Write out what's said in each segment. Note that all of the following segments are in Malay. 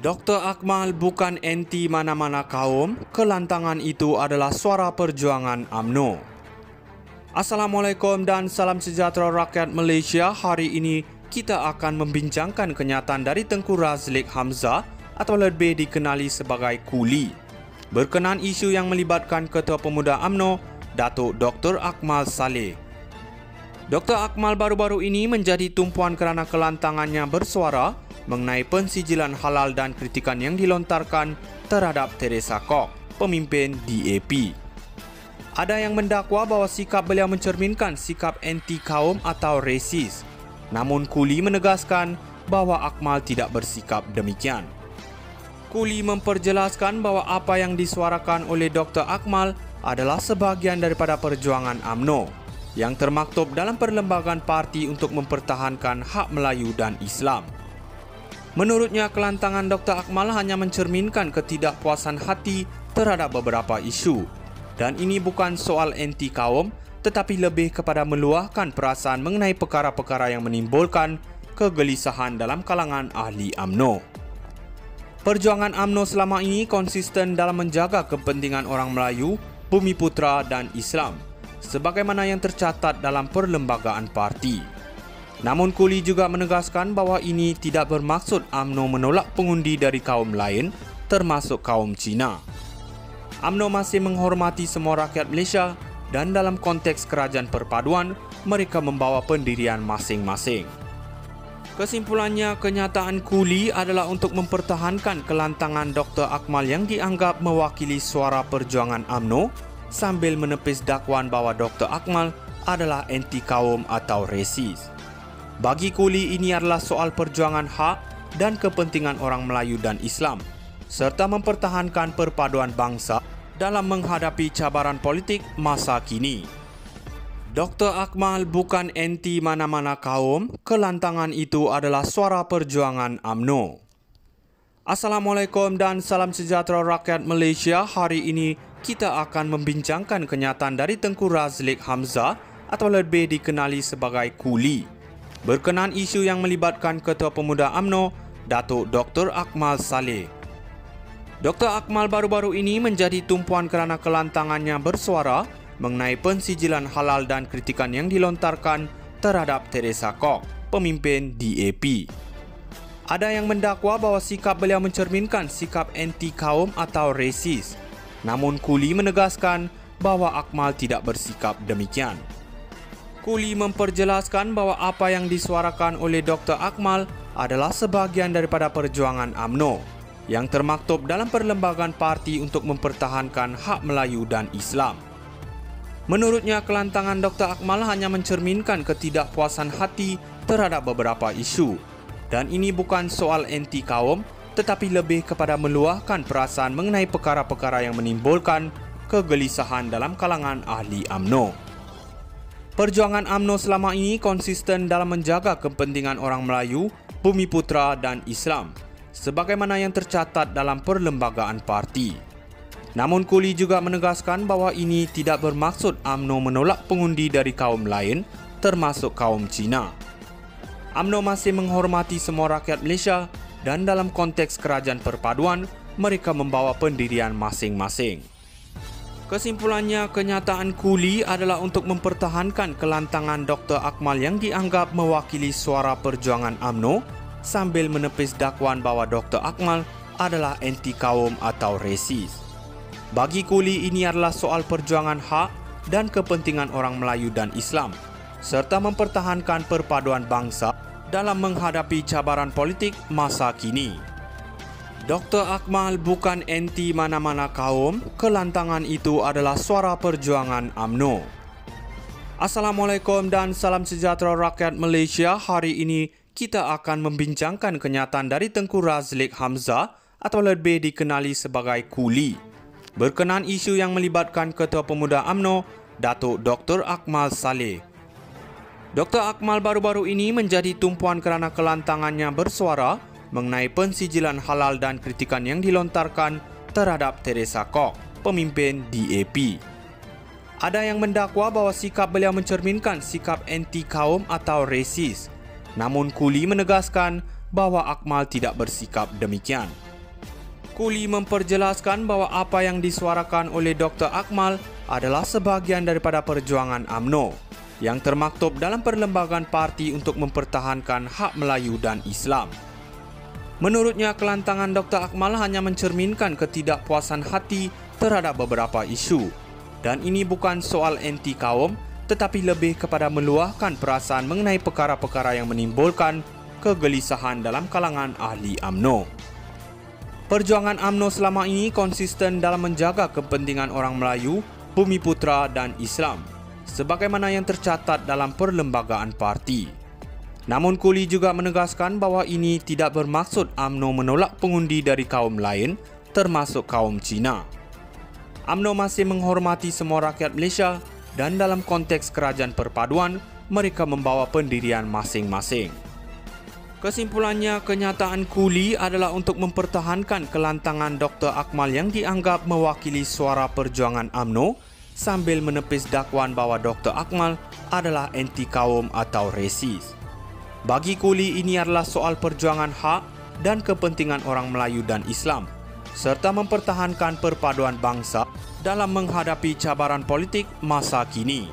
Dr. Akmal bukan anti mana-mana kaum, kelantangan itu adalah suara perjuangan UMNO. Assalamualaikum dan salam sejahtera rakyat Malaysia. Hari ini kita akan membincangkan kenyataan dari Tengku Razleq Hamzah atau lebih dikenali sebagai Kuli berkenaan isu yang melibatkan Ketua Pemuda UMNO, Datuk Dr. Akmal Saleh. Dr. Akmal baru-baru ini menjadi tumpuan kerana kelantangannya bersuara mengenai pensijilan halal dan kritikan yang dilontarkan terhadap Teresa Kok, pemimpin DAP. Ada yang mendakwa bahawa sikap beliau mencerminkan sikap anti kaum atau resis. Namun Kuli menegaskan bahawa Akmal tidak bersikap demikian. Kuli memperjelaskan bahawa apa yang disuarakan oleh Dr. Akmal adalah sebahagian daripada perjuangan UMNO yang termaktub dalam perlembagaan parti untuk mempertahankan hak Melayu dan Islam. Menurutnya, kelantangan Dr. Akmal hanya mencerminkan ketidakpuasan hati terhadap beberapa isu. Dan ini bukan soal anti kaum, tetapi lebih kepada meluahkan perasaan mengenai perkara-perkara yang menimbulkan kegelisahan dalam kalangan ahli UMNO. Perjuangan UMNO selama ini konsisten dalam menjaga kepentingan orang Melayu, Bumiputera dan Islam, sebagaimana yang tercatat dalam perlembagaan parti. Namun Kuli juga menegaskan bahawa ini tidak bermaksud UMNO menolak pengundi dari kaum lain, termasuk kaum Cina. UMNO masih menghormati semua rakyat Malaysia dan dalam konteks kerajaan perpaduan, mereka membawa pendirian masing-masing. Kesimpulannya, kenyataan Kuli adalah untuk mempertahankan kelantangan Dr. Akmal yang dianggap mewakili suara perjuangan UMNO sambil menepis dakwaan bahawa Dr. Akmal adalah anti kaum atau resis. Bagi Kuli, ini adalah soal perjuangan hak dan kepentingan orang Melayu dan Islam, serta mempertahankan perpaduan bangsa dalam menghadapi cabaran politik masa kini. Dr. Akmal bukan anti mana-mana kaum, kelantangan itu adalah suara perjuangan UMNO. Assalamualaikum dan salam sejahtera rakyat Malaysia. Hari ini kita akan membincangkan kenyataan dari Tengku Razleq Hamzah atau lebih dikenali sebagai Kuli berkenaan isu yang melibatkan Ketua Pemuda UMNO, Datuk Dr. Akmal Saleh. Dr. Akmal baru-baru ini menjadi tumpuan kerana kelantangannya bersuara mengenai pensijilan halal dan kritikan yang dilontarkan terhadap Teresa Kok, pemimpin DAP. Ada yang mendakwa bahawa sikap beliau mencerminkan sikap anti kaum atau resis. Namun Kuli menegaskan bahawa Akmal tidak bersikap demikian. Kuli memperjelaskan bahawa apa yang disuarakan oleh Dr. Akmal adalah sebahagian daripada perjuangan UMNO yang termaktub dalam perlembagaan parti untuk mempertahankan hak Melayu dan Islam. Menurutnya, kelantangan Dr. Akmal hanya mencerminkan ketidakpuasan hati terhadap beberapa isu. Dan ini bukan soal anti kaum, tetapi lebih kepada meluahkan perasaan mengenai perkara-perkara yang menimbulkan kegelisahan dalam kalangan ahli UMNO. Perjuangan UMNO selama ini konsisten dalam menjaga kepentingan orang Melayu, Bumiputera dan Islam, sebagaimana yang tercatat dalam perlembagaan parti. Namun Kuli juga menegaskan bahawa ini tidak bermaksud UMNO menolak pengundi dari kaum lain, termasuk kaum Cina. UMNO masih menghormati semua rakyat Malaysia dan dalam konteks kerajaan perpaduan, mereka membawa pendirian masing-masing. Kesimpulannya, kenyataan Kuli adalah untuk mempertahankan kelantangan Dr. Akmal yang dianggap mewakili suara perjuangan UMNO sambil menepis dakwaan bahawa Dr. Akmal adalah anti kaum atau resis. Bagi Kuli, ini adalah soal perjuangan hak dan kepentingan orang Melayu dan Islam, serta mempertahankan perpaduan bangsa dalam menghadapi cabaran politik masa kini. Dr. Akmal bukan anti mana-mana kaum, kelantangan itu adalah suara perjuangan UMNO. Assalamualaikum dan salam sejahtera rakyat Malaysia. Hari ini kita akan membincangkan kenyataan dari Tengku Razleq Hamzah atau lebih dikenali sebagai Kuli berkenaan isu yang melibatkan Ketua Pemuda UMNO, Datuk Dr. Akmal Saleh. Dr. Akmal baru-baru ini menjadi tumpuan kerana kelantangannya bersuara mengenai pensijilan halal dan kritikan yang dilontarkan terhadap Teresa Kok, pemimpin DAP. Ada yang mendakwa bahawa sikap beliau mencerminkan sikap anti kaum atau resis. Namun Kuli menegaskan bahawa Akmal tidak bersikap demikian. Kuli memperjelaskan bahawa apa yang disuarakan oleh Dr. Akmal adalah sebahagian daripada perjuangan UMNO yang termaktub dalam perlembagaan parti untuk mempertahankan hak Melayu dan Islam. Menurutnya, kelantangan Dr. Akmal hanya mencerminkan ketidakpuasan hati terhadap beberapa isu dan ini bukan soal anti kaum tetapi lebih kepada meluahkan perasaan mengenai perkara-perkara yang menimbulkan kegelisahan dalam kalangan ahli UMNO. Perjuangan UMNO selama ini konsisten dalam menjaga kepentingan orang Melayu, Bumiputera dan Islam sebagaimana yang tercatat dalam perlembagaan parti. Namun Kuli juga menegaskan bahawa ini tidak bermaksud UMNO menolak pengundi dari kaum lain termasuk kaum Cina. UMNO masih menghormati semua rakyat Malaysia dan dalam konteks kerajaan perpaduan mereka membawa pendirian masing-masing. Kesimpulannya, kenyataan Kuli adalah untuk mempertahankan kelantangan Dr. Akmal yang dianggap mewakili suara perjuangan UMNO sambil menepis dakwaan bahawa Dr. Akmal adalah anti kaum atau resis. Bagi Kuli, ini adalah soal perjuangan hak dan kepentingan orang Melayu dan Islam serta mempertahankan perpaduan bangsa dalam menghadapi cabaran politik masa kini.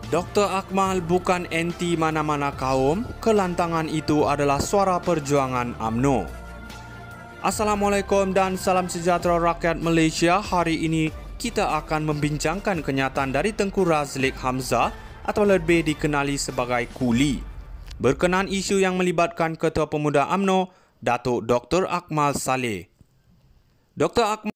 Dr. Akmal bukan anti mana-mana kaum, kelantangan itu adalah suara perjuangan UMNO. Assalamualaikum dan salam sejahtera rakyat Malaysia. Hari ini kita akan membincangkan kenyataan dari Tengku Razleq Hamzah atau lebih dikenali sebagai Kuli berkenaan isu yang melibatkan Ketua Pemuda UMNO, Datuk Dr. Akmal Saleh. Dr. Akmal